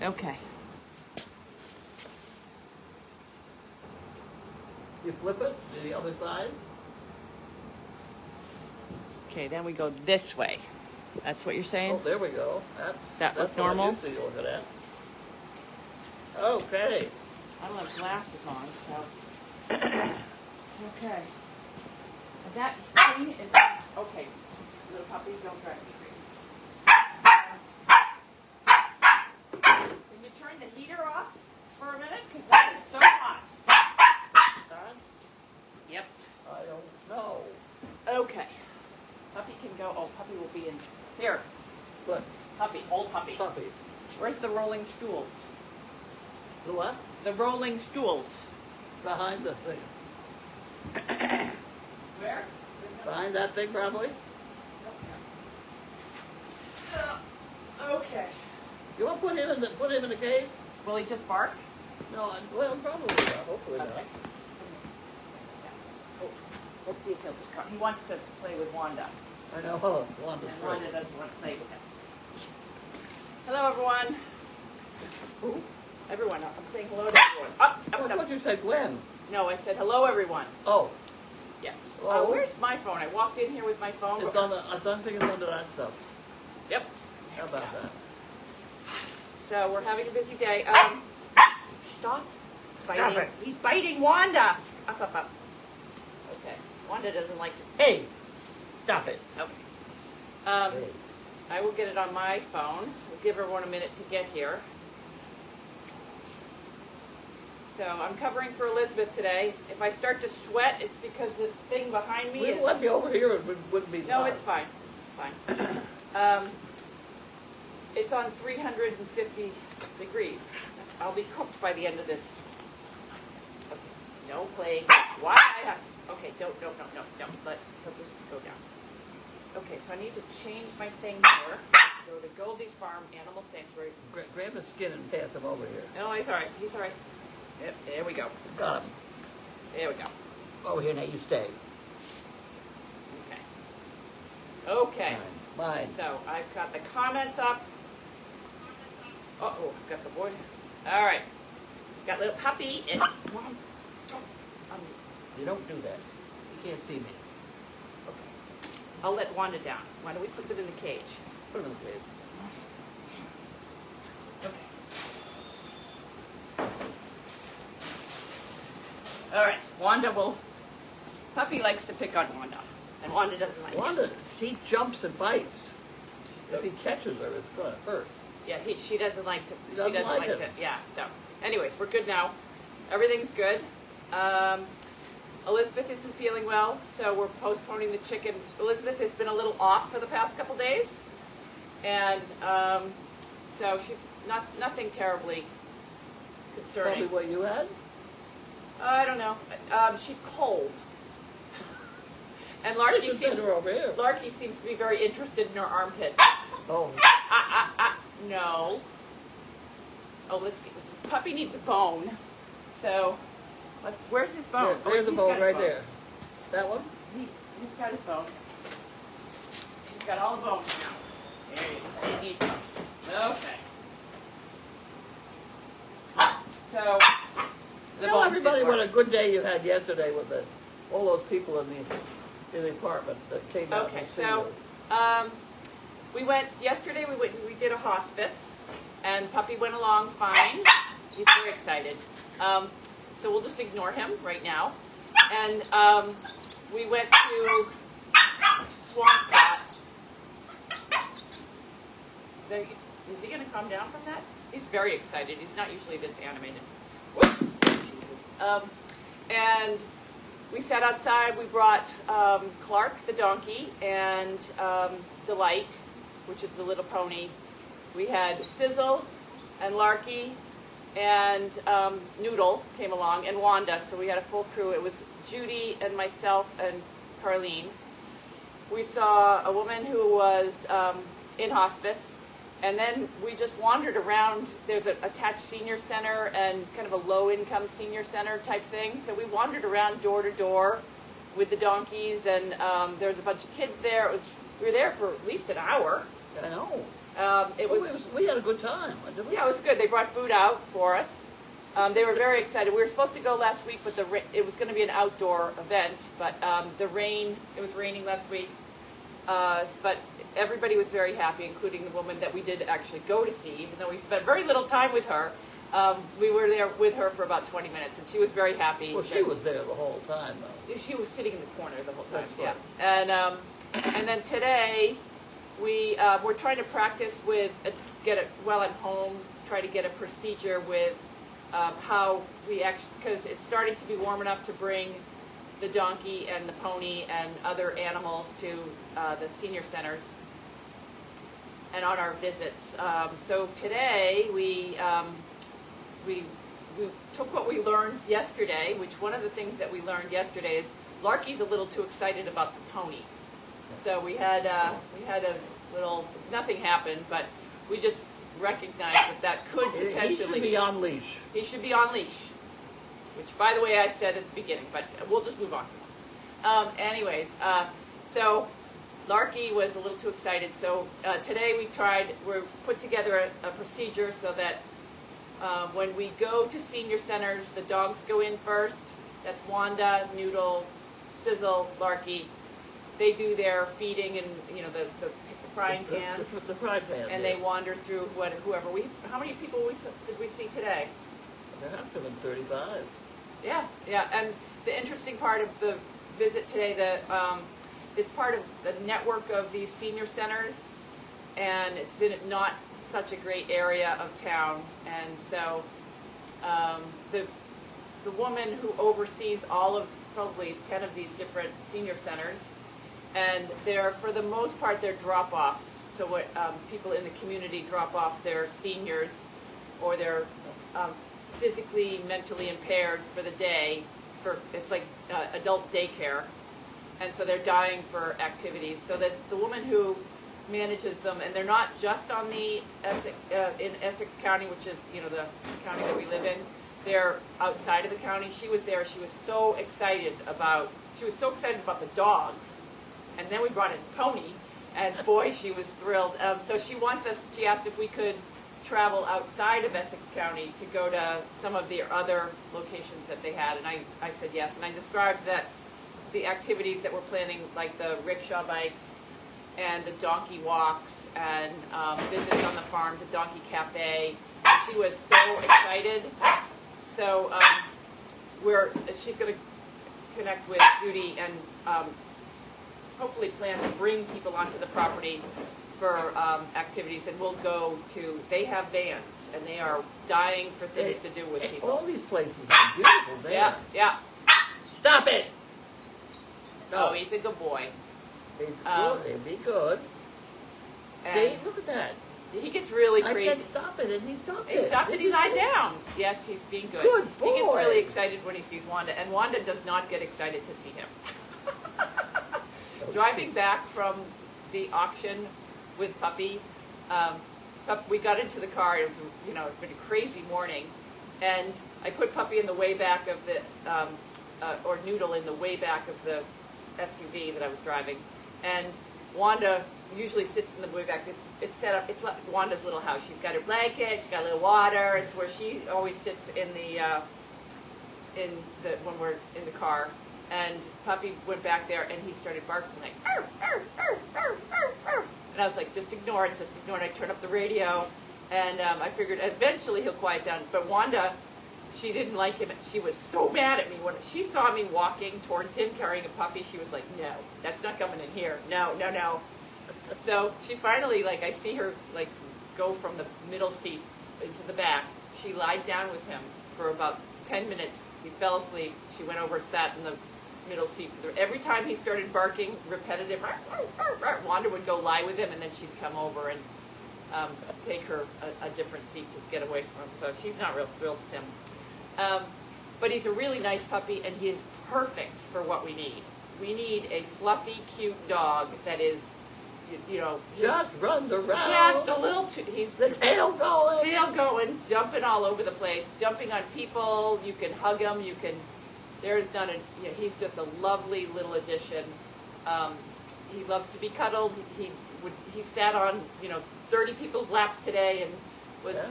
Okay. You flip it to the other side. Okay, then we go this way. That's what you're saying? Oh, there we go. That look normal? That's what I'm used to looking at. Okay. I don't have glasses on, so. Okay. That thing is. Okay. Little puppy, don't drive me crazy. Can you turn the heater off for a minute? Because that is so hot. Done? Yep. I don't know. Okay. Puppy can go. Oh, puppy will be in. Here. What? Puppy. Old puppy. Puppy. Where's the rolling stools? The what? The rolling stools. Behind the thing. Where? Behind that thing, probably. Okay. You want to put him in the cage? Will he just bark? No. Well, probably not. Hopefully not. Okay. Oh, let's see if he'll just come. He wants to play with Wanda. I know. Wanda's And great. Wanda doesn't want to play with him. Hello, everyone. Who? Everyone. I'm saying hello to everyone. Up, I up, thought up. you said Gwen. No, I said hello, everyone. Oh, Yes. Hello? Where's my phone? I walked in here with my phone. it's on the. I think it's under that stuff. Yep. How about that? So we're having a busy day. Stop biting. Stop it. He's biting Wanda. Up, up, up. Okay. Wanda doesn't like to. Hey, stop it. Okay. Hey. I will get it on my phone. So we'll give everyone a minute to get here. So I'm covering for Elizabeth today. If I start to sweat, it's because this thing behind me is. Let me over here. It wouldn't be. No, hot. it's fine. It's fine. It's on 350 degrees. I'll be cooked by the end of this. Okay. No playing. Why? I have to. Okay, don't. Let he'll just go down. Okay, so I need to change my thing here. Go to Goldy's Farm Animal Sanctuary. Grab the skin and pass him over here. No, he's all right. He's all right. Yep, there we go. Got him. There we go. Over here now. You stay. Okay. Okay. Mine. So I've got the comments up. Uh-oh, I've got the board. All right. Got little puppy. And, You don't do that. You can't see me. okay. I'll let Wanda down. Why don't we put them in the cage? Put him in the cage. Okay. All right. Wanda will. Puppy likes to pick on Wanda, and Wanda doesn't like it. Wanda, she jumps and bites. If he catches her, it's going to hurt. Yeah, she doesn't like to. She Doesn't doesn't like like it. to. Yeah. So, anyways, we're good now. Everything's good. Elizabeth isn't feeling well, so we're postponing the chicken. Elizabeth has been a little off for the past couple days, and so she's nothing terribly concerning. Tell me what you had. I don't know. She's cold. And Larky seems to be very interested in her armpits. Oh. No. Oh, puppy needs a bone. So, where's his bone? There's a bone right there. That one? He's got his bone. He's got all the bones now. There you go. He needs some. Okay. So, Tell everybody what a good day you had yesterday with all those people in the apartment that came out okay, to see so you. we went yesterday. We did a hospice, and puppy went along fine. He's very excited. So we'll just ignore him right now. And we went to Swampscott. Is he going to come down from that? He's very excited. He's not usually this animated. Whoops. Jesus. And we sat outside. We brought Clark, the donkey, and Delight, which is the little pony. We had Sizzle and Larky and Noodle came along, and Wanda. So we had a full crew. It was Judy and myself and Carlene. We saw a woman who was in hospice. And then we just wandered around. There's an attached senior center and kind of a low-income senior center type thing. So we wandered around door to door with the donkeys, and there was a bunch of kids there. We were there for at least an hour. I know. It Well, was we had a good time, didn't we? Yeah, it was good. They brought food out for us. They were very excited. We were supposed to go last week, but it was going to be an outdoor event. But the rain, it was raining last week. But everybody was very happy, including the woman that we did actually go to see, even though we spent very little time with her. We were there with her for about 20 minutes, and she was very happy. Well, she was there the whole time, though. She was sitting in the corner the whole time. That's Yeah. And then today, we're trying to practice with while I'm home, try to get a procedure with how we actually, because it's starting to be warm enough to bring the donkey and the pony and other animals to the senior centers and on our visits. So today we took what we learned yesterday, which one of the things that we learned yesterday is Larky's a little too excited about the pony. So we had a little, nothing happened, but we just recognized that could potentially... He should be on leash. He should be on leash, which, by the way, I said at the beginning, but we'll just move on. So Larky was a little too excited, so today we put together a procedure so that when we go to senior centers, the dogs go in first. That's Wanda, Noodle, Sizzle, Larky. They do their feeding and, the frying pans. The frying pan. And they wander through whoever. How many people did we see today? There have to have been 35. Yeah. And the interesting part of the visit today, it's part of the network of these senior centers, and it's in not such a great area of town. And so the woman who oversees probably 10 of these different senior centers, and for the most part, they're drop-offs. So what people in the community drop off their seniors or their physically, mentally impaired for the day. It's like adult daycare. And so they're dying for activities. So the woman who manages them, and they're not just on the in Essex County, which is the county that we live in. They're outside of the county. She was there. She was so excited about the dogs. And then we brought in Pony, and boy, she was thrilled. So she asked if we could travel outside of Essex County to go to some of the other locations that they had, and I said yes. And I described the activities that we're planning, like the rickshaw bikes and the donkey walks and visits on the farm to Donkey Cafe. And she was so excited. So she's going to connect with Judy and hopefully plan to bring people onto the property for activities, and we'll go to, they have vans, and they are dying for things to do with people. All these places have beautiful vans. Yeah. Stop it! No. Oh, he's a good boy. He's good. He'll be good. See, look at that. He gets really crazy. I said stop it, and he stopped it. He stopped it, he lied down. Yes, he's being good. Good boy. He gets really excited when he sees Wanda, and Wanda does not get excited to see him. Driving back from the auction with Puppy, we got into the car. It was, it's been a crazy morning, and I put Puppy in the way back of the, or Noodle in the way back of the SUV that I was driving, and Wanda usually sits in the way back. It's set up. It's like Wanda's little house. She's got her blanket. She's got a little water. It's where she always sits when we're in the car. And Puppy went back there, and he started barking like, arr, arr, arr, arr, arr, arr. And I was like, just ignore it, just ignore it. I turned up the radio, and I figured eventually he'll quiet down. But Wanda, she didn't like him. She was so mad at me. When she saw me walking towards him carrying a puppy, she was like, no, that's not coming in here. No. So she finally, I see her, go from the middle seat into the back. She lied down with him for about 10 minutes. He fell asleep. She went over, sat in the middle seat. Every time he started barking, repetitive, Wanda would go lie with him, and then she'd come over and take her a different seat to get away from him. So she's not real thrilled with him. But he's a really nice puppy, and he is perfect for what we need. We need a fluffy, cute dog that is, just runs around. Just a little he's the tail going, jumping all over the place, jumping on people. You can hug him. He's just a lovely little addition. He loves to be cuddled. he sat on 30 people's laps today and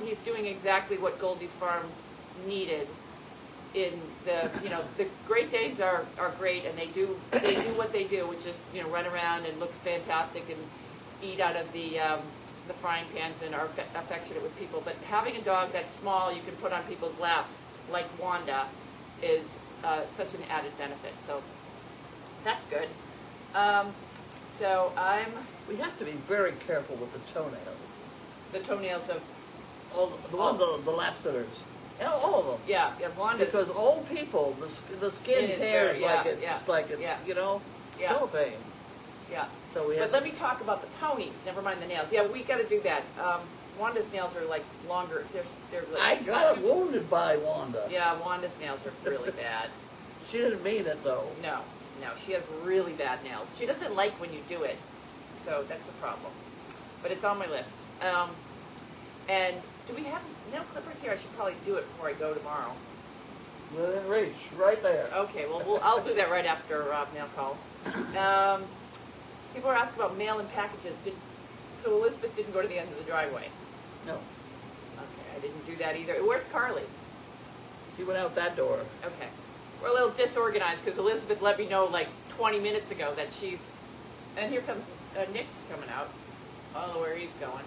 he's doing exactly what Goldy's farm needed. In the great days are great, and they do what they do, which is run around and look fantastic and eat out of the frying pans and are affectionate with people. But having a dog that's small you can put on people's laps like Wanda is such an added benefit. So that's good. We have to be very careful with the toenails. The toenails of the lap sitters. All of them. Yeah, Wanda's. Because old people, the skin tears like it's Yeah. cellophane. Yeah. So But let me talk about the ponies. Never mind the nails. Yeah, we got to do that. Wanda's nails are like longer. They're like, I got wounded by Wanda. Yeah, Wanda's nails are really bad. She didn't mean it though. No, she has really bad nails. She doesn't like when you do it, so that's a problem. But it's on my list. And do we have nail clippers here? I should probably do it before I go tomorrow. Within reach, right there. Okay, well, I'll do that right after mail call. People are asking about mail and packages. So Elizabeth didn't go to the end of the driveway? No. Okay, I didn't do that either. Where's Carly? She went out that door. Okay. We're a little disorganized because Elizabeth let me know like 20 minutes ago that she's... And here comes Nick's coming out. I don't know where he's going.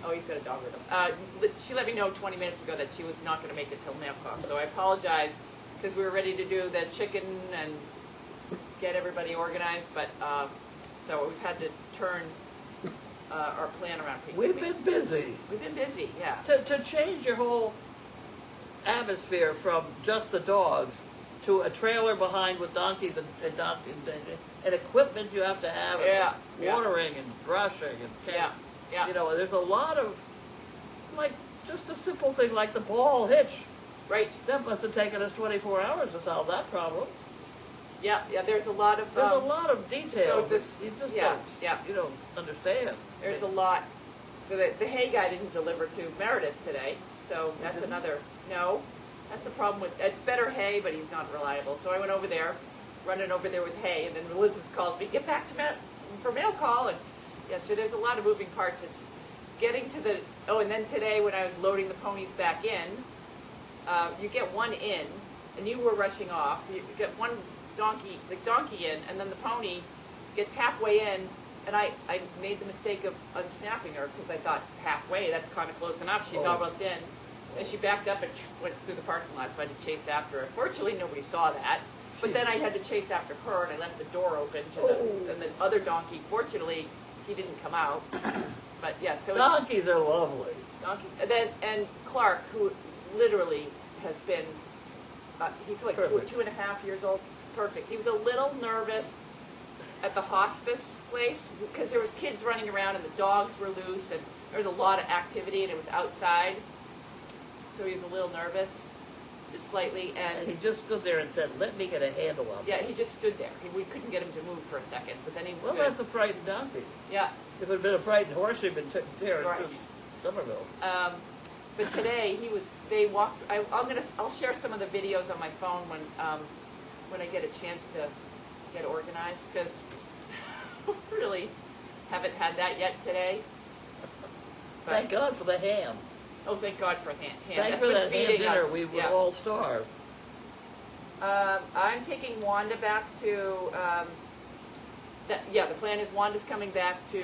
Oh, he's got a dog with him. She let me know 20 minutes ago that she was not going to make it till mail call. So I apologize because we were ready to do the chicken and get everybody organized. But so we've had to turn our plan around. We've been busy. We've been busy, yeah. To change your whole atmosphere from just the dogs to a trailer behind with donkeys and equipment you have to have, and watering and brushing and there's a lot of like just a simple thing like the ball hitch. Right. That must have taken us 24 hours to solve that problem. Yeah. There's a lot of details. So you don't understand. There's a lot. The hay guy didn't deliver to Meredith today, so that's another. No, that's the problem with. It's better hay, but he's not reliable. So I went over there, running over there with hay, and then Elizabeth calls me, get back to for mail call, and so there's a lot of moving parts. It's getting to the. Oh, and then today when I was loading the ponies back in, you get one in, and you were rushing off. You get one donkey in, and then the pony gets halfway in, and I made the mistake of unsnapping her because I thought halfway, that's kind of close enough. She's almost in. And she backed up and went through the parking lot, so I had to chase after her. Fortunately, nobody saw that. But then I had to chase after her, and I left the door open to and the other donkey. Fortunately, he didn't come out. But so donkeys are lovely. Donkey, and Clark, who literally has been, he's like 2.5 years old. Perfect. He was a little nervous at the hospice place because there was kids running around and the dogs were loose and there was a lot of activity and it was outside. So he was a little nervous, just slightly, and he just stood there and said, "Let me get a handle on this." Yeah, he just stood there. We couldn't get him to move for a second, but then he was good. That's a frightened donkey. Yeah. If it had been a frightened horse, he'd been tearing through Somerville. But today they walked. I'll share some of the videos on my phone when I get a chance to get organized because really haven't had that yet today. But, thank God for the ham. Oh, thank God for ham. Thank for that ham dinner. We would all starve. I'm taking Wanda back to. The plan is Wanda's coming back to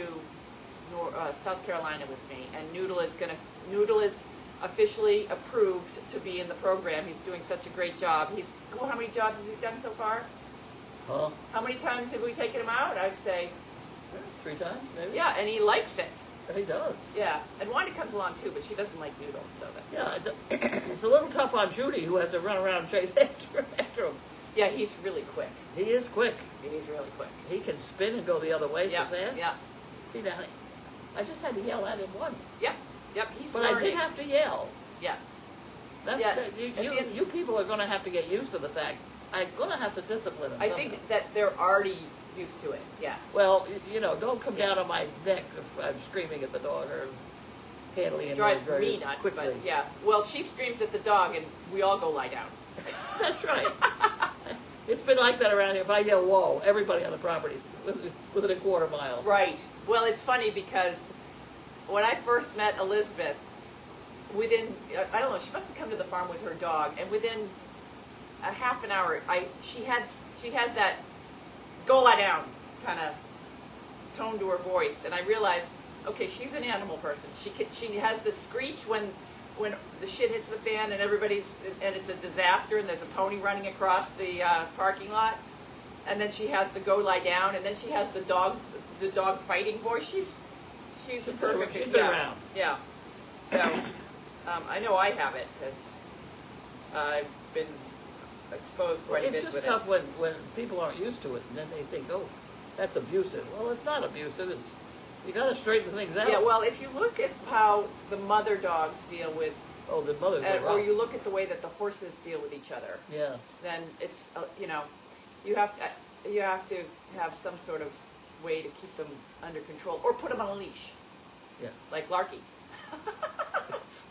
South Carolina with me, and Noodle is officially approved to be in the program. He's doing such a great job. How many jobs has he done so far? Huh? How many times have we taken him out? I'd say 3 times, maybe. Yeah, and he likes it. He does. Yeah, and Wanda comes along too, but she doesn't like Noodle, so that's. It's a little tough on Judy, who has to run around and chase after him. Yeah, he's really quick. He is quick. He's really quick. He can spin and go the other way so fast. Yeah. See now, I just had to yell at him once. Yep. He's but learning. I did have to yell. Yeah. You people are going to have to get used to the fact I'm going to have to discipline him. I think that they're already used to it. Yeah. Well, don't come down on my neck if I'm screaming at the dog or handling it drives very me nuts. quickly. But well, she screams at the dog, and we all go lie down. That's right. It's been like that around here. If I yell "whoa," everybody on the property is within a quarter mile. Right. Well, it's funny because when I first met Elizabeth, within, I don't know, she must have come to the farm with her dog, and within a half an hour, she has that go lie down kind of tone to her voice, and I realized, okay, she's an animal person. She has the screech when the shit hits the fan and and it's a disaster and there's a pony running across the parking lot, and then she has the go lie down, and then she has the dog fighting voice. She's a perfect. She's been around. Yeah. So I know I have it because I've been exposed quite a bit with it. It's just tough when people aren't used to it, and then they think, oh, that's abusive. Well, it's not abusive. You got to straighten things out. Yeah, well, if you look at how the mother dogs deal with, the mothers are or you look at the way that the horses deal with each other, yeah, then it's you have to have some sort of way to keep them under control, or put them on a leash. Yeah, like Larky.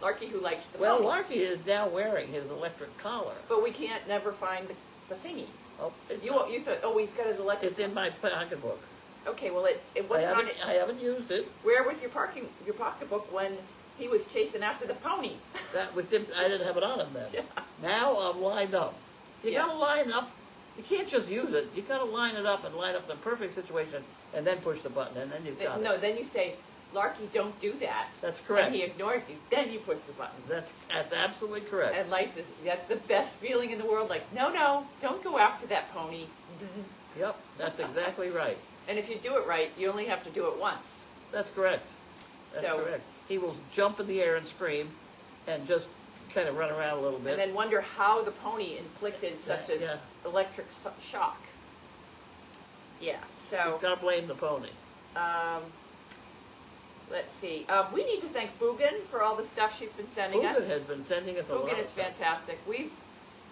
Larky, who likes the well, pony. Larky is now wearing his electric collar, but we can't never find the thingy. Oh, You said, oh, he's got his electric. It's in my pocketbook. Okay, well, it wasn't on it. I haven't used it. Where was your pocketbook when he was chasing after the pony? That was him. I didn't have it on him then. Yeah. Now I'm lined up. You Yeah. gotta line up. You can't just use it. You gotta line it up and line up the perfect situation, and then push the button, and then you've got it. No, then you say, Larky, don't do that. That's correct. And he ignores you. Then you push the button. That's absolutely correct. And that's the best feeling in the world. Like, no, don't go after that pony. Yep, that's exactly right. And if you do it right, you only have to do it once. That's correct. That's correct. He will jump in the air and scream, and just kind of run around a little bit. And then wonder how the pony inflicted such an electric shock. Yeah, so... You've got to blame the pony. Let's see. We need to thank Fugan for all the stuff she's been sending us. Fugan has been sending us a lot. Fugan is fantastic.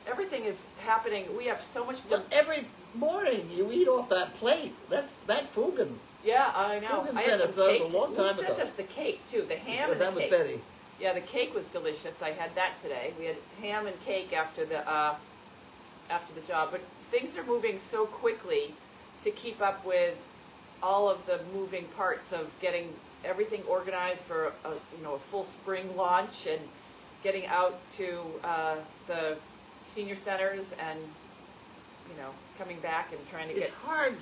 Everything is happening. We have so much... Every morning you eat off that plate. That Fugan. Yeah, I know. Fugan I sent had us some cake. a long time Who ago. sent us the cake, too? The ham and the that cake. was Betty. Yeah, the cake was delicious. I had that today. We had ham and cake after the job. But things are moving so quickly to keep up with all of the moving parts of getting everything organized for a full spring launch, and getting out to the senior centers, and coming back and trying to get It's hard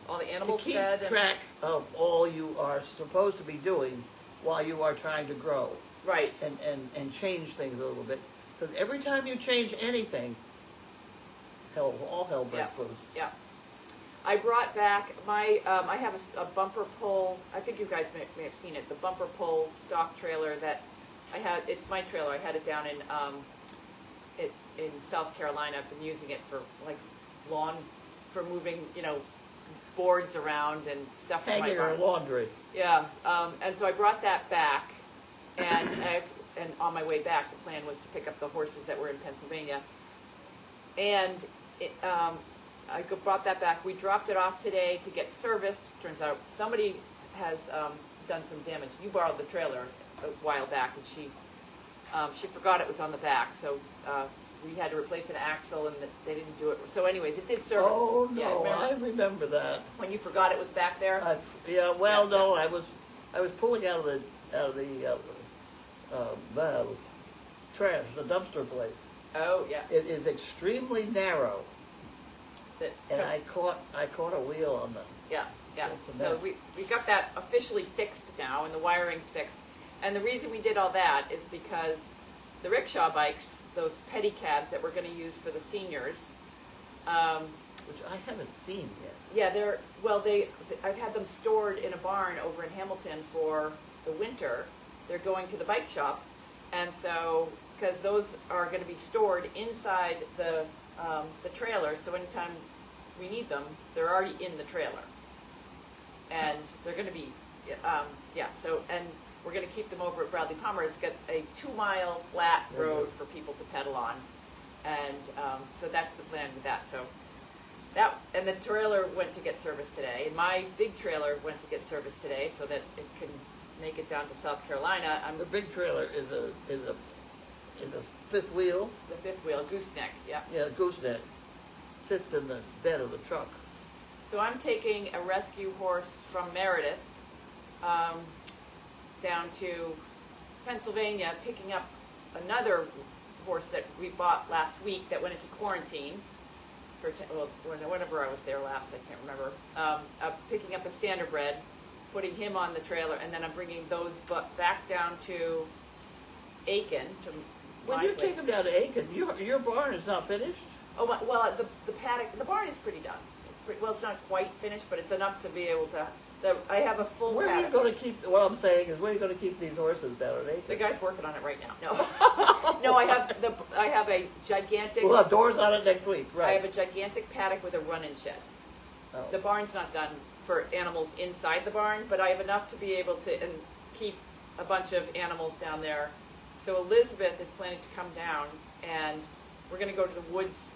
all the animals to keep fed. track of all you are supposed to be doing while you are trying to grow. Right. And change things a little bit. Because every time you change anything, all hell breaks loose. Yeah. I brought back my, I have a bumper pull, I think you guys may have seen it, the bumper pull stock trailer that I had. It's my trailer. I had it down in South Carolina. I've been using it for for moving, boards around and stuff. Hanging or laundry. Yeah, and so I brought that back, and on my way back, the plan was to pick up the horses that were in Pennsylvania, and I brought that back. We dropped it off today to get serviced. Turns out somebody has done some damage. You borrowed the trailer a while back, and she forgot it was on the back, so we had to replace an axle, and they didn't do it. So anyways, it did service. Oh, no, yeah, I remember that. When you forgot it was back there? No, I was pulling out of the trash, the dumpster place. Oh, yeah. It is extremely narrow, and I caught a wheel on them. Yeah. So we got that officially fixed now, and the wiring's fixed. And the reason we did all that is because the rickshaw bikes, those pedicabs that we're going to use for the seniors, which I haven't seen yet. Yeah, I've had them stored in a barn over in Hamilton for the winter. They're going to the bike shop, and so because those are going to be stored inside the trailer, so anytime we need them, they're already in the trailer, and they're going to be and we're going to keep them over at Bradley Palmer. It's got a 2-mile flat road for people to pedal on, and so that's the plan with that. So and the trailer went to get serviced today, and my big trailer went to get serviced today, so that it can make it down to South Carolina. The big trailer is a fifth wheel. The fifth wheel, gooseneck. Yeah. Yeah, gooseneck. sits in the bed of the truck. So I'm taking a rescue horse from Meredith down to Pennsylvania, picking up another horse that we bought last week that went into quarantine for whenever I was there last, I can't remember. Picking up a standardbred, putting him on the trailer, and then I'm bringing those back down to Aiken. When you take them down to Aiken, your barn is not finished? Oh, well, the paddock, the barn is pretty done. It's not quite finished, but it's enough to be able to. I have a full. Where paddock. are you going to keep? What I'm saying is, where are you going to keep these horses down at Aiken? The guy's working on it right now. No, no, I have a gigantic. We'll have doors on it next week, right? I have a gigantic paddock with a run-in shed. Oh. The barn's not done for animals inside the barn, but I have enough to be able to keep a bunch of animals down there. So Elizabeth is planning to come down, and we're going to go to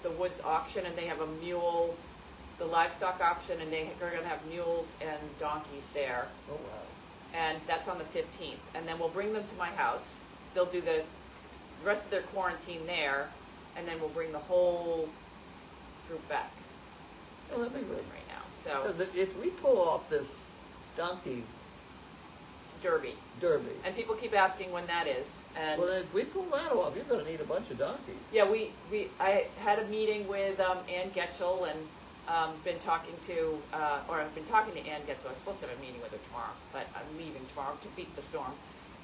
the woods auction, and they have a mule, the livestock auction, and they're going to have mules and donkeys there. Oh, wow. And that's on the 15th. And then we'll bring them to my house. They'll do the rest of their quarantine there, and then we'll bring the whole group back. Well, that'd be good right now. So if we pull off this donkey derby, and people keep asking when that is. And well, if we pull that off, you're going to need a bunch of donkeys. Yeah, I had a meeting with Ann Getchell and been talking to, or I've been talking to Ann Getchell. I'm supposed to have a meeting with her tomorrow, but I'm leaving tomorrow to beat the storm.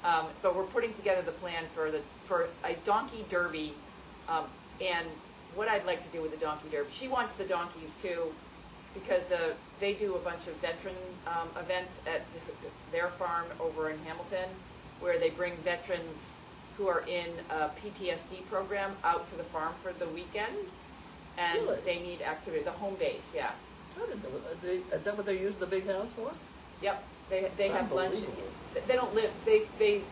But we're putting together the plan for a donkey derby, and what I'd like to do with the donkey derby. She wants the donkeys too, because they do a bunch of veteran events at their farm over in Hamilton, where they bring veterans who are in a PTSD program out to the farm for the weekend, and really? They need activity. The home base, yeah. Is that what they use the big house for? Yep, they have lunch. They don't live. They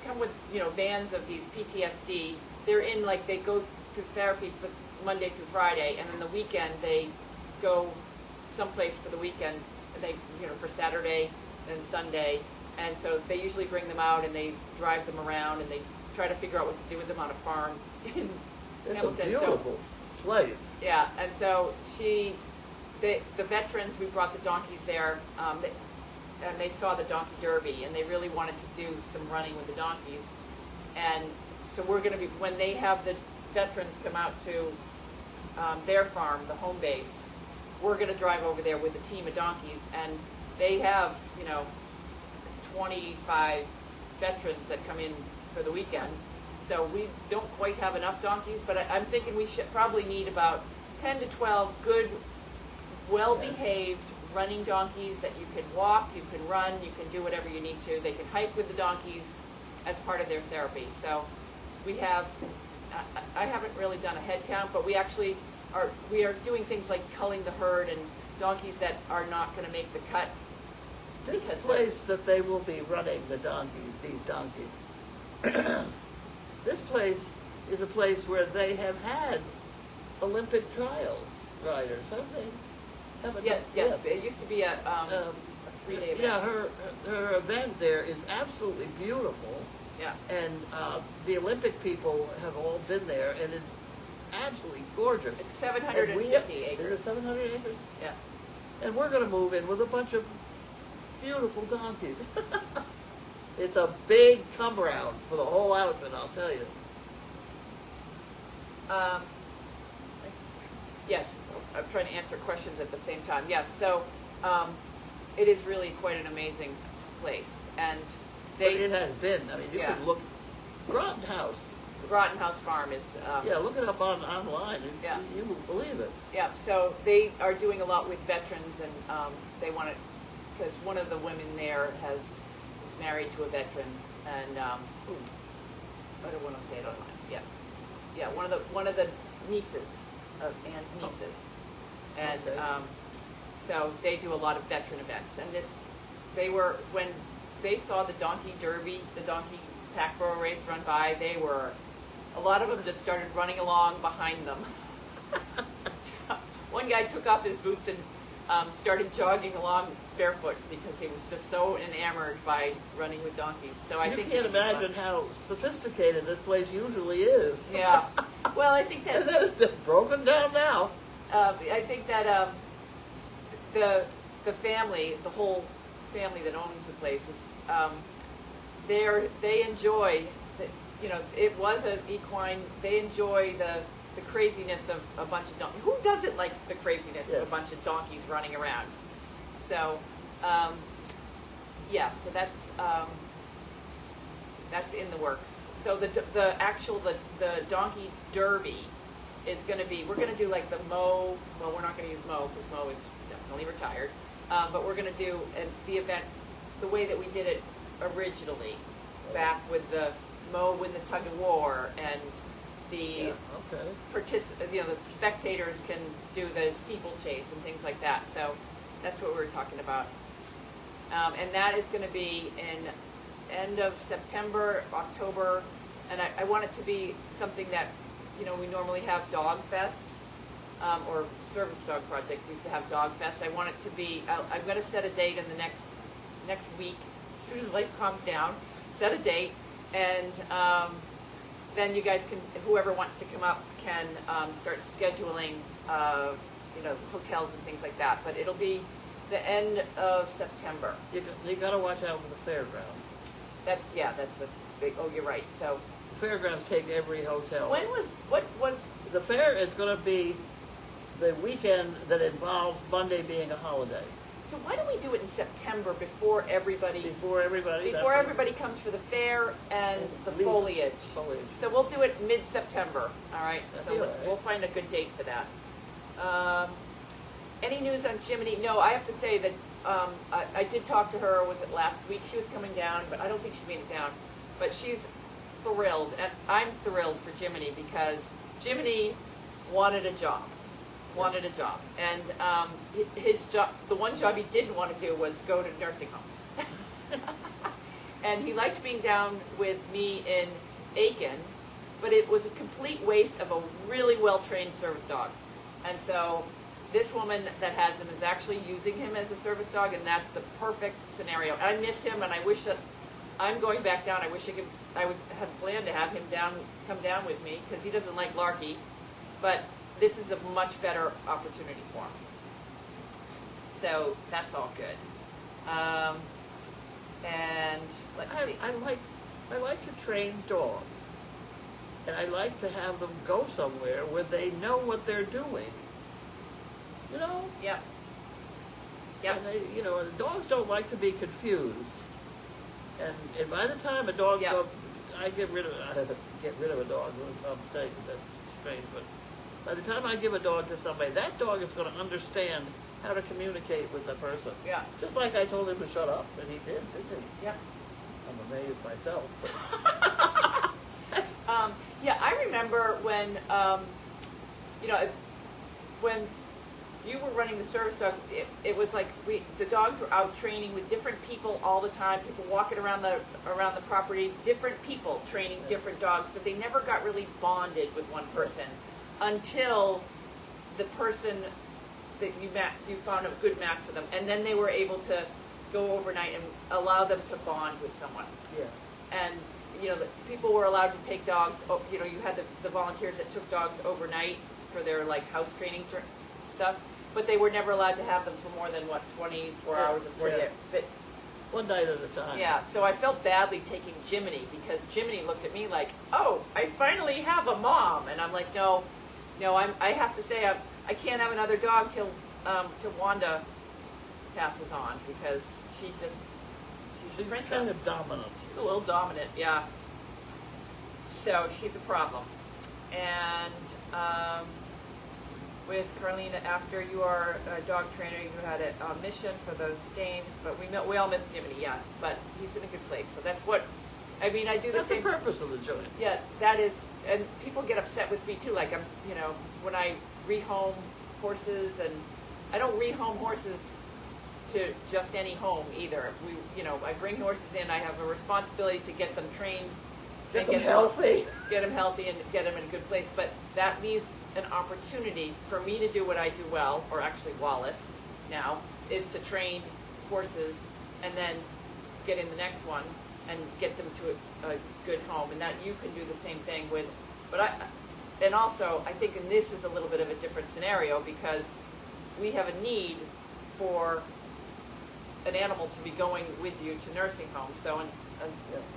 come with vans of these PTSD. They're in they go through therapy for Monday through Friday, and then the weekend they go someplace for the weekend, and they for Saturday and Sunday, and so they usually bring them out and they drive them around and they try to figure out what to do with them on a farm in Hamilton. It's a beautiful place. Yeah, and so the veterans, we brought the donkeys there, and they saw the donkey derby, and they really wanted to do some running with the donkeys, and so we're going to be, when they have the veterans come out to their farm, the home base, we're going to drive over there with a team of donkeys, and they have 25 veterans that come in for the weekend. So we don't quite have enough donkeys, but I'm thinking we should probably need about 10 to 12 good, well-behaved running donkeys that you can walk, you can run, you can do whatever you need to. They can hike with the donkeys as part of their therapy. So we have, I haven't really done a head count, but we are doing things like culling the herd and donkeys that are not going to make the cut. This place that they will be running the donkeys, these donkeys, this place is a place where they have had Olympic trial riders, haven't they? Yes. It used to be a 3-day event. Yeah, her event there is absolutely beautiful. Yeah. And the Olympic people have all been there, and it's absolutely gorgeous. It's 750 acres. Is it 700 acres? Yeah. And we're going to move in with a bunch of beautiful donkeys. It's a big come round for the whole outfit, I'll tell you. Yes, I'm trying to answer questions at the same time. Yes, so it is really quite an amazing place, and but it has been. I mean, you can look. Groton House. Groton House Farm is. Yeah, look it up online, and you will believe it. Yeah, so they are doing a lot with veterans, and they want to, because one of the women there is married to a veteran, and I don't want to say it online. Yeah, one of the nieces of Ann's nieces, and so they do a lot of veteran events. And when they saw the donkey derby, the donkey pack-burro race run by, a lot of them just started running along behind them. One guy took off his boots and started jogging along barefoot because he was just so enamored by running with donkeys. So I think can't imagine how sophisticated this place usually is. Yeah. Well, I think that it's broken down now. I think that the family, the whole family that owns the place is, they enjoy, it was an equine. They enjoy the craziness of a bunch of donkeys. Who doesn't like the craziness of a bunch of donkeys running around? So, yeah, so that's in the works. So the donkey derby is going to be, we're going to do like the Mo, well, we're not going to use Mo because Mo is definitely retired, but we're going to do the event the way that we did it originally, back with the Mo win the tug of war, and the the spectators can do the steeplechase and things like that. So that's what we were talking about. And that is going to be in end of September, October, and I want it to be something that, we normally have Dog Fest, or Service Dog Project used to have Dog Fest. I want it to be, I'm going to set a date in the next week, as soon as life calms down, set a date, and then you guys can, whoever wants to come up can start scheduling, hotels and things like that. But it'll be the end of September. You got to watch out for the fairgrounds. That's the big, oh, you're right. So the fairgrounds take every hotel. What was? The fair is going to be the weekend that involves Monday being a holiday. So why don't we do it in September before everybody comes for the fair and the foliage. So we'll do it mid-September. All right. So we'll find a good date for that. Any news on Jiminy? No, I have to say that I did talk to her. Was it last week? She was coming down, but I don't think she's made it down. But she's thrilled, and I'm thrilled for Jiminy because Jiminy wanted a job. And his job, the one job he didn't want to do was go to nursing homes. And he liked being down with me in Aiken, but it was a complete waste of a really well-trained service dog. And so this woman that has him is actually using him as a service dog, and that's the perfect scenario. I miss him, and I wish that I'm going back down. I wish I had planned to have him come down with me because he doesn't like Larky, but this is a much better opportunity for him. So that's all good. And let's see. I like to train dogs, and I like to have them go somewhere where they know what they're doing. Yep. And the dogs don't like to be confused. And by the time a dog goes, I get rid of a dog. I'm saying that's strange, but by the time I give a dog to somebody, that dog is going to understand how to communicate with the person. Yeah. Just like I told him to shut up, and he did, didn't he? Yep. I'm amazed myself. I remember when, when you were running the service dog, it was like the dogs were out training with different people all the time. People walking around the property, different people training different dogs. So they never got really bonded with one person until the person that you found a good match for them, and then they were able to go overnight and allow them to bond with someone. Yeah. And the people were allowed to take dogs. You had the volunteers that took dogs overnight for their house training stuff, but they were never allowed to have them for more than 24 hours before they. One night at a time. Yeah, so I felt badly taking Jiminy because Jiminy looked at me like, "Oh, I finally have a mom," and I'm like, "No, I have to say I can't have another dog till Wanda passes on because she's a princess. Kind of dominant. She's a little dominant, yeah. So she's a problem. And with Carlene, after you are a dog trainer, you had a mission for the games, but we all miss Jiminy, yeah. But he's in a good place, so that's what. I do the same. That's the purpose of the joint. Yeah, that is, and people get upset with me too. Like when I rehome horses, and I don't rehome horses to just any home either. I bring horses in. I have a responsibility to get them trained, get them healthy, and get them in a good place. But that leaves an opportunity for me to do what I do well, or actually Wallace now, is to train horses and then get in the next one and get them to a good home. And that you can do the same thing with. But and also, I think, and this is a little bit of a different scenario because we have a need for an animal to be going with you to nursing homes. So,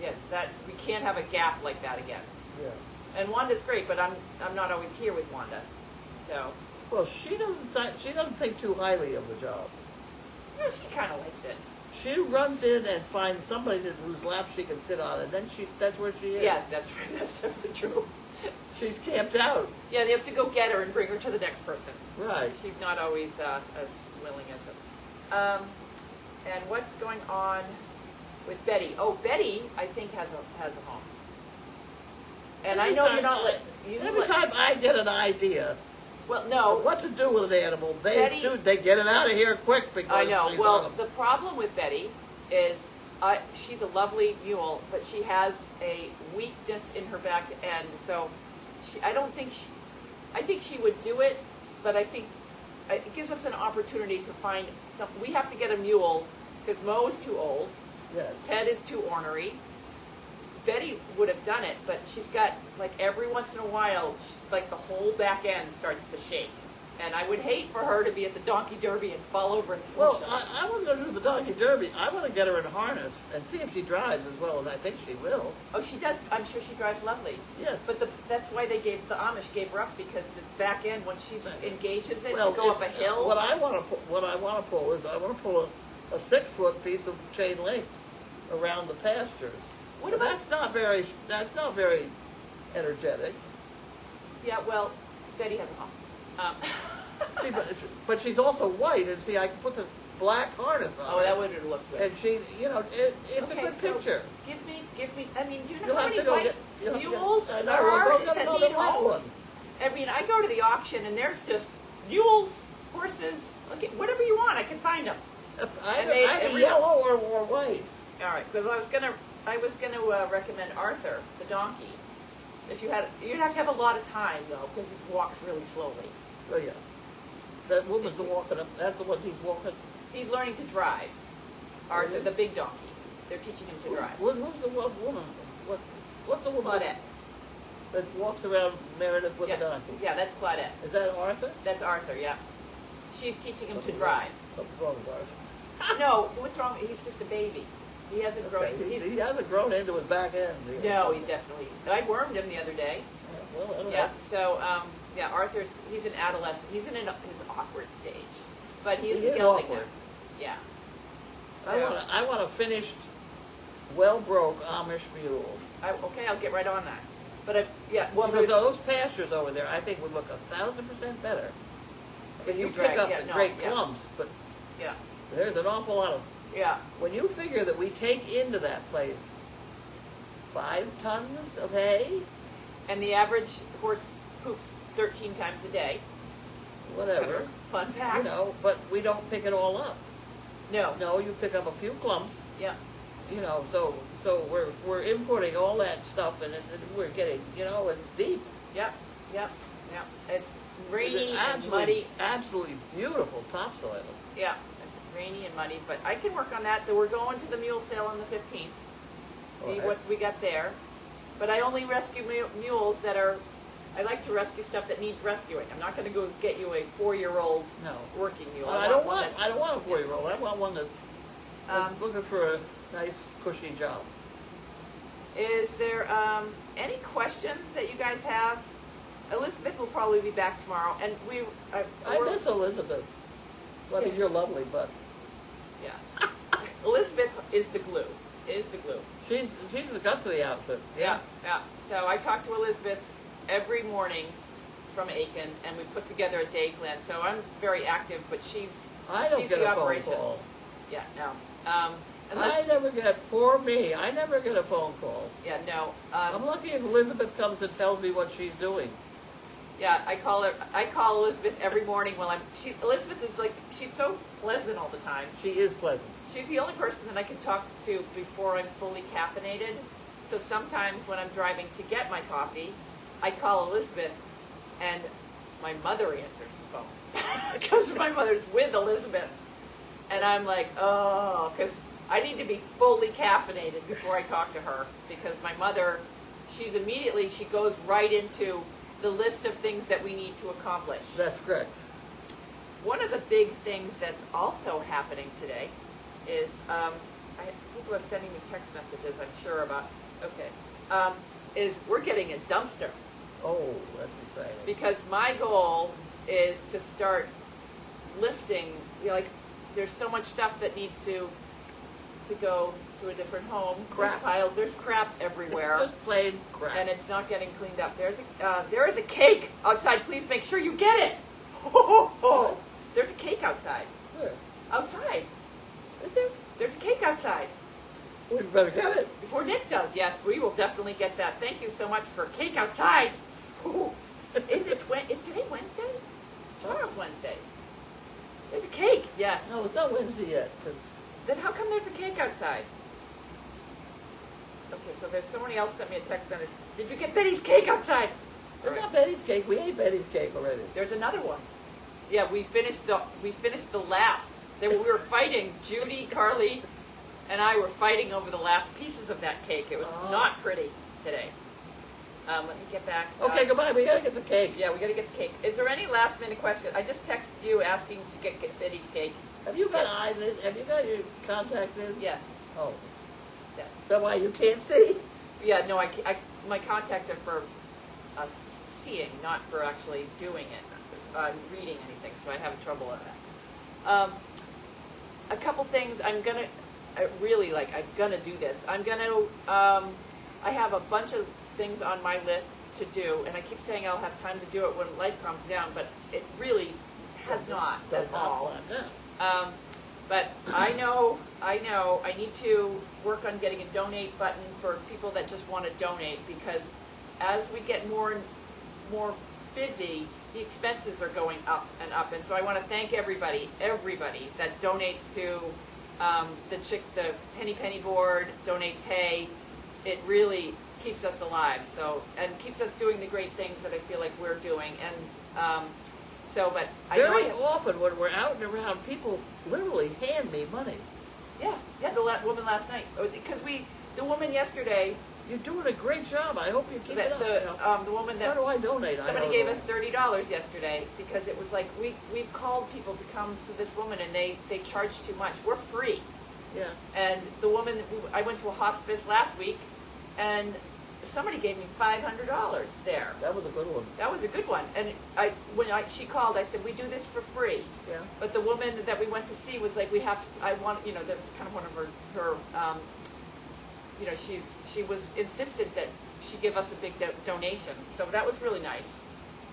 yeah, that we can't have a gap like that again. Yeah. And Wanda's great, but I'm not always here with Wanda. So. Well, she doesn't think too highly of the job. Yeah, she kind of likes it. She runs in and finds somebody whose lap she can sit on, and then that's where she is. Yeah, that's right. That's definitely true. She's camped out. Yeah, they have to go get her and bring her to the next person. Right. She's not always as willing as it. And what's going on with Betty? Oh, Betty, I think has a home. And I know you're not every time I get an idea. Well, no. What to do with an animal? They get it out of here quick because I know. Well, the problem with Betty is she's a lovely mule, but she has a weakness in her back end. So I think she would do it, but I think it gives us an opportunity to find some. We have to get a mule because Mo is too old. Yes. Ted is too ornery. Betty would have done it, but she's got, like, every once in a while, like, the whole back end starts to shake. And I would hate for her to be at the donkey derby and fall over and Well, I wasn't going to do the donkey derby. I want to get her in harness and see if she drives as well as I think she will. Oh, she does. I'm sure she drives lovely. Yes. But that's why the Amish gave her up, because the back end, when she engages it Well, to go up a hill. What I want to pull is I want to pull a 6-foot piece of chain link around the pastures. What about? That's not very energetic. Yeah, well, Betty has a home. See, but she's also white, and see, I can put this black harness on. Oh, that would have looked good. And she, it's a good picture. Give me. I mean, do you know You'll how have many to go white get- mules I know, there we'll are go get that another need white homes? one. I mean, I go to the auction and there's just mules, horses, okay, whatever you want, I can find them. Either yellow or white. All right, because I was gonna recommend Arthur, the donkey. If you'd have to have a lot of time though, because he walks really slowly. Oh yeah, that woman's walking up. That's the one he's walking. He's learning to drive. Arthur, the big donkey. They're teaching him to drive. Who's the woman? What's the woman Claudette. that walks around Meredith with a donkey? Yeah, that's Claudette. Is that Arthur? That's Arthur. Yeah. She's teaching him to drive. Something's wrong with Arthur. No, what's wrong? He's just a baby. He hasn't grown. Okay. He hasn't grown into his back end. No, he definitely. I wormed him the other day. Yeah, well, I don't Yeah. know. So, he's an adolescent. He's in his awkward stage, but he's He is gelding awkward. him. Yeah. I want a finished, well-broke Amish mule. Okay, I'll get right on that. But well, Because those pastures over there, I think, would look 1,000% better if you pick up the great clumps. But yeah, there's an awful lot of. yeah. When you figure that we take into that place 5 tons of hay, And the average horse poops 13 times a day. whatever, Fun fact. but we don't pick it all up. No. No, you pick up a few clumps. Yeah. So we're inputting all that stuff, and we're getting, it's deep. Yep. It's rainy and Absolutely, muddy. absolutely beautiful topsoil. Yeah, it's rainy and muddy, but I can work on that. We're going to the mule sale on the 15th. See Alright. what we got there. But I only rescue mules that are. I like to rescue stuff that needs rescuing. I'm not going to go get you a 4-year-old No. working mule. I don't want a 4-year-old. I want one that's looking for a nice, cushy job. Is there any questions that you guys have? Elizabeth will probably be back tomorrow, and I miss Elizabeth. Well, I mean, you're lovely, but yeah. Elizabeth is the glue. she's the guts of the outfit. Yeah. So I talk to Elizabeth every morning from Aiken, and we put together a day plan. So I'm very active, but she's get the a phone operations. call. Yeah, no. I never get, poor me, I never get a phone call. Yeah, no. I'm lucky if Elizabeth comes and tells me what she's doing. Yeah, I call Elizabeth every morning Elizabeth is she's so pleasant all the time. She is pleasant. She's the only person that I can talk to before I'm fully caffeinated. So sometimes when I'm driving to get my coffee, I call Elizabeth, and my mother answers the phone. Because my mother's with Elizabeth. And I'm like, oh, because I need to be fully caffeinated before I talk to her. Because my mother, she goes right into the list of things that we need to accomplish. That's correct. One of the big things that's also happening today is, people are sending me text messages, I'm sure about, is we're getting a dumpster. Oh, that's exciting. Because my goal is to start lifting, like, there's so much stuff that needs to go to a different home. Crap. There's crap everywhere. Plain crap. And it's not getting cleaned up. There is a cake outside. Please make sure you get it. There's a cake outside. Where? Outside. Is there? There's a cake outside. We better get it. Before Nick does, yes, we will definitely get that. Thank you so much for cake outside. Is today Wednesday? Tomorrow's Wednesday. There's a cake, yes. No, it's not Wednesday yet. Then how come there's a cake outside? Okay, so there's somebody else sent me a text message. Did you get Betty's cake outside? There's not Betty's cake. We ate Betty's cake already. There's another one. Yeah, we finished the last. We were fighting. Judy, Carlene, and I were fighting over the last pieces of that cake. It was not pretty today. Let me get back. Okay, goodbye. We gotta get the cake. Yeah, we gotta get the cake. Is there any last minute question? I just texted you asking to get Betty's cake. Have you got eyes in? Have you got your contacts in? Yes. Oh. Yes. So why you can't see? Yeah, no, my contacts are for us seeing, not for actually doing it, reading anything, so I have trouble with that. A couple things I'm gonna do this. I have a bunch of things on my list to do, and I keep saying I'll have time to do it when life calms down, but it really has not at all. But I know I need to work on getting a donate button for people that just want to donate, because as we get more and more busy, the expenses are going up and up. And so I want to thank everybody that donates to the Penny Board, donates hay. It really keeps us alive, and keeps us doing the great things that I feel like we're doing. And but I know very often when we're out and around, people literally hand me money. Yeah, the woman last night, because the woman yesterday. You're doing a great job. I hope you keep it up. The woman that. How do I donate? Somebody gave us $30 yesterday, because it was like we've called people to come to this woman, and they charge too much. We're free. Yeah. And the woman, I went to a hospice last week, and somebody gave me $500 there. That was a good one. That was a good one. And she called, I said, we do this for free. Yeah. But the woman that we went to see was like, that was kind of one of her she was insistent that she give us a big donation. So that was really nice.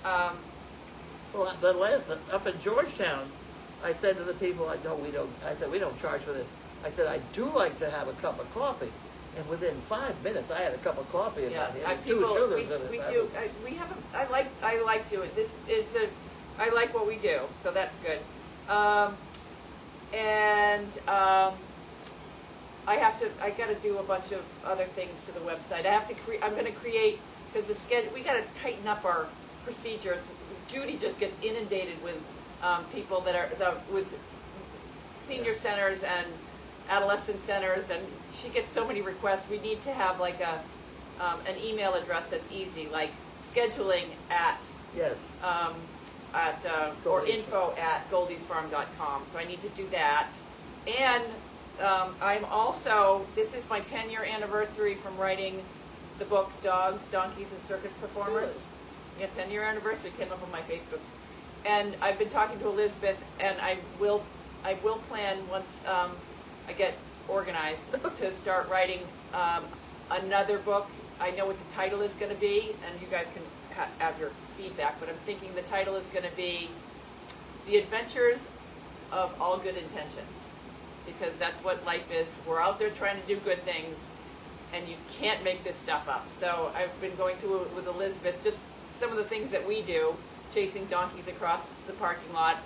Well, up in Georgetown, I said to the people, I said, we don't charge for this. I said, I do like to have a cup of coffee. And within 5 minutes, I had a cup of coffee in my hand. I like doing this. I like what we do, so that's good. I got to do a bunch of other things to the website. I'm going to create, because the schedule, we got to tighten up our procedures. Judy just gets inundated with people that are with senior centers and adolescent centers, and she gets so many requests. We need to have like an email address that's easy, like scheduling at or info@goldiesfarm.com. So I need to do that. And I'm also, this is my 10-year anniversary from writing the book Dogs, Donkeys, and Circus Performers. Good. Yeah, 10-year anniversary came up on my Facebook. And I've been talking to Elizabeth, and I will plan once I get organized to start writing another book. I know what the title is going to be, and you guys can have your feedback, but I'm thinking the title is going to be The Adventures of All Good Intentions, because that's what life is. We're out there trying to do good things, and you can't make this stuff up. So I've been going through with Elizabeth just some of the things that we do, chasing donkeys across the parking lot,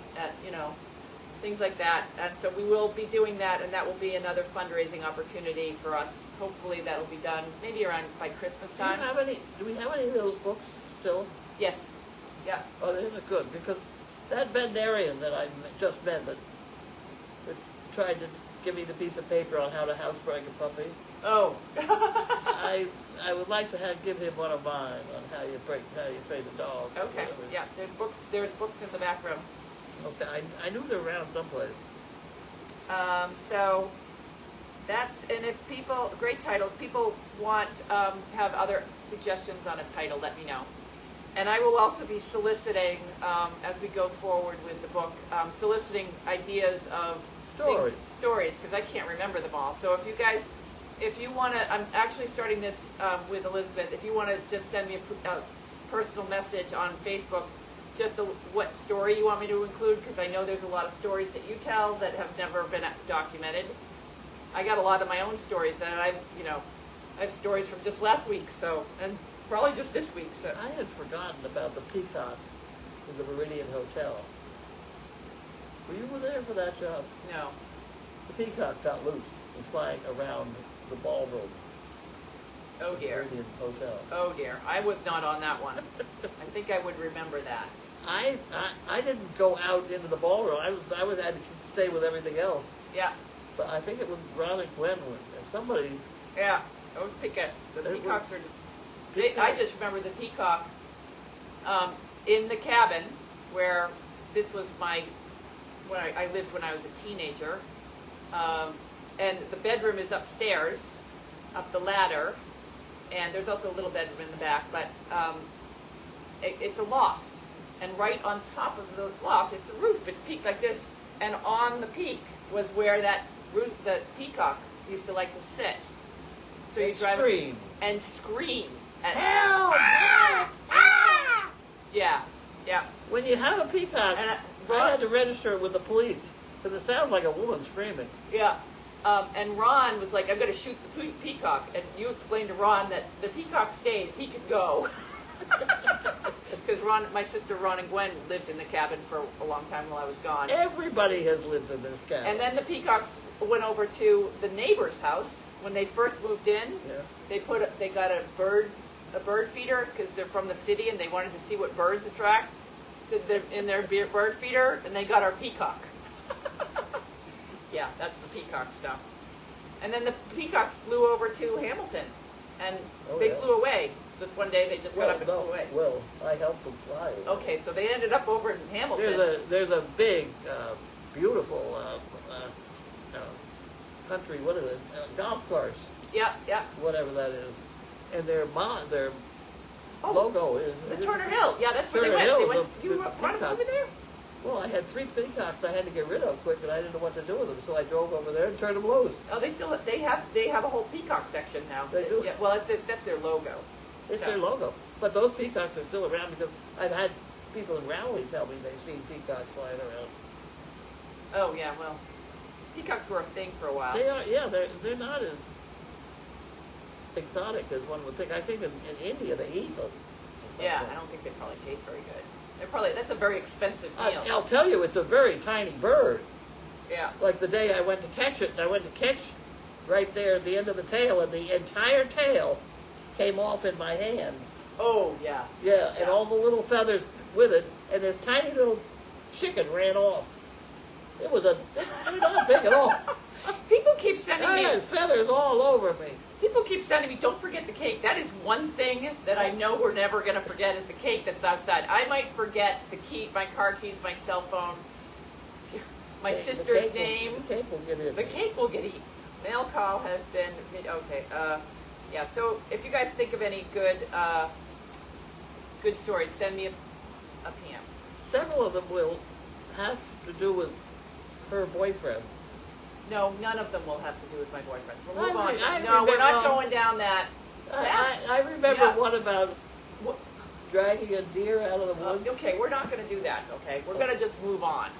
things like that. And so we will be doing that, and that will be another fundraising opportunity for us. Hopefully that will be done maybe around by Christmas time. Do we have any of those books still? Yes. Yeah. Oh, they're good, because that veterinarian that I just met that tried to give me the piece of paper on how to housebreak a puppy. Oh. I I would like to give him one of mine on how you pray the dog. Okay. Yeah. There's books. There's books in the back room. Okay. I knew they're around someplace. So that's, and if people, great titles, people want, have other suggestions on a title, let me know. And I will also be soliciting, as we go forward with the book, soliciting ideas of stories, because I can't remember them all. So if you guys, if you want to, I'm actually starting this with Elizabeth, if you want to just send me a personal message on Facebook, just what story you want me to include, because I know there's a lot of stories that you tell that have never been documented. I got a lot of my own stories, and I have stories from just last week, so, and probably just this week. So I had forgotten about the peacock in the Meridian Hotel. Were you there for that job? No. The peacock got loose and flying around the ballroom. Oh dear. Meridian Hotel. Oh dear. I was not on that one. I think I would remember that. I didn't go out into the ballroom. I had to stay with everything else. Yeah. But I think it was Ron and Gwen. Somebody. Yeah. Those the peacocks are. I just remember the peacock in the cabin where this was when I lived when I was a teenager, and the bedroom is upstairs, up the ladder, and there's also a little bedroom in the back, but it's a loft. And right on top of the loft, it's the roof. It's peaked like this. And on the peak was where the peacock used to like to sit. So you drive scream. And scream. Help! Yeah, yeah. When you have a peacock, and I had to register it with the police because it sounds like a woman screaming. Yeah. And Ron was like, I'm going to shoot the peacock. And you explained to Ron that the peacock stays, he can go. Because my sister Ron and Gwen lived in the cabin for a long time while I was gone. Everybody has lived in this cabin. And then the peacocks went over to the neighbor's house when they first moved in. Yeah. They got a bird feeder because they're from the city and they wanted to see what birds attract in their bird feeder, and they got our peacock. Yeah, that's the peacock stuff. And then the peacocks flew over to Hamilton, and they flew away. Just one day they just got up and flew away. Well, I helped them fly away. Okay, so they ended up over in Hamilton. There's a big, beautiful country. What is it? Golf course. Yeah, yeah. Whatever that is, and their logo is the Turner Hill. Yeah, that's where they went. You brought them over there? Well, I had 3 peacocks I had to get rid of quick, and I didn't know what to do with them, so I drove over there and turned them loose. Oh, they have a whole peacock section now. They do. Yeah, well, that's their logo. It's their logo. But those peacocks are still around because I've had people in Rowley tell me they've seen peacocks flying around. Oh yeah, well, peacocks were a thing for a while. They are. Yeah, they're not as exotic as one would think. I think in India they eat them. Yeah, I don't think they probably taste very good. That's a very expensive meal. I'll tell you, it's a very tiny bird. Yeah. Like the day I went to catch it, and I went to catch right there at the end of the tail, and the entire tail came off in my hand. Oh, yeah. Yeah, and all the little feathers with it, and this tiny little chicken ran off. It was they're not big at all. People keep sending me... I had feathers all over me. People keep sending me, don't forget the cake. That is one thing that I know we're never going to forget is the cake that's outside. I might forget the key, my car keys, my cell phone, my sister's name. The cake will get in. The cake will get eaten. Mail call has been... Okay, yeah, so if you guys think of any good stories, send me a PM. Several of them will have to do with her boyfriend. No, none of them will have to do with my boyfriends. We'll move on. No, we're not going down that. I remember one about dragging a deer out of the woods. Okay, we're not going to do that, okay? We're going to just move on.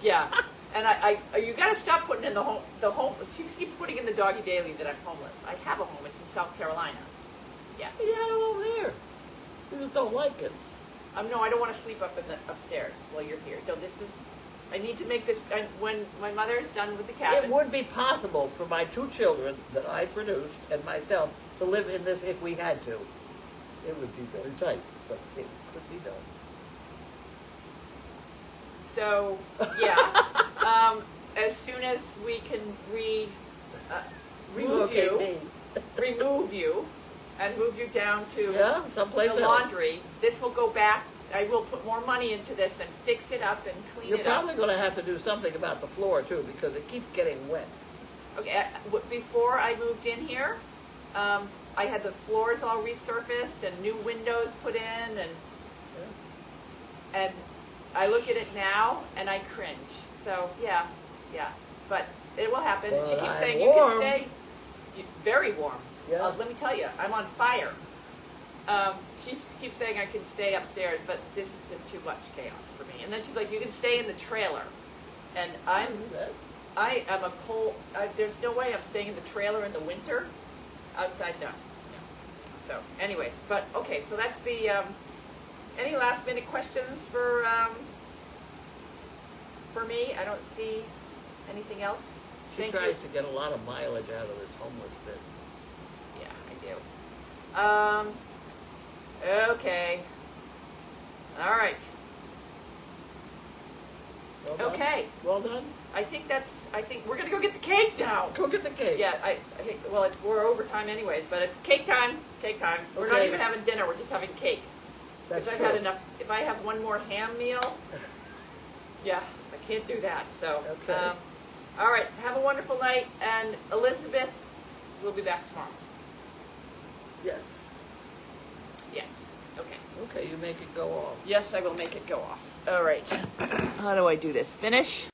Yeah. And you got to stop putting in the home. She keeps putting in the Doggy Daily that I'm homeless. I have a home. It's in South Carolina. Yeah. You had a home here. You just don't like it. No, I don't want to sleep upstairs while you're here. No, I need to make this, when my mother is done with the cabin. It would be possible for my 2 children that I produced and myself to live in this if we had to. It would be very tight, but it could be done. So, yeah, as soon as we can remove you, and move you down to someplace the else. laundry. This will go back. I will put more money into this and fix it up and clean You're it up. probably going to have to do something about the floor too, because it keeps getting wet. Okay, before I moved in here, I had the floors all resurfaced and new windows put in, and I look at it now and I cringe. So yeah, but it will happen. But she keeps I'm saying warm. you can stay. Very warm. Yeah. Let me tell you, I'm on fire. She keeps saying I can stay upstairs, but this is just too much chaos for me. And then she's like, you can stay in the trailer, and I am a cold. There's no way I'm staying in the trailer in the winter. Outside, no. So, anyways, but okay. So that's the. Any last minute questions for me? I don't see anything else. She tries to get a lot of mileage out of this homeless bit. Yeah, I do. Okay. All right. Well done? Okay. Well done. I think we're gonna go get the cake now. Go get the cake. Yeah, I think. Well, we're overtime anyways, but it's cake time. Cake time. We're not Okay. even having dinner. We're just having cake. That's Because I've true. had enough. If I have one more ham meal, yeah, I can't do that. So, Okay. all right. Have a wonderful night, and Elizabeth, we'll be back tomorrow. Yes. Yes. Okay. Okay, you make it go off. Yes, I will make it go off. All right. How do I do this? Finish.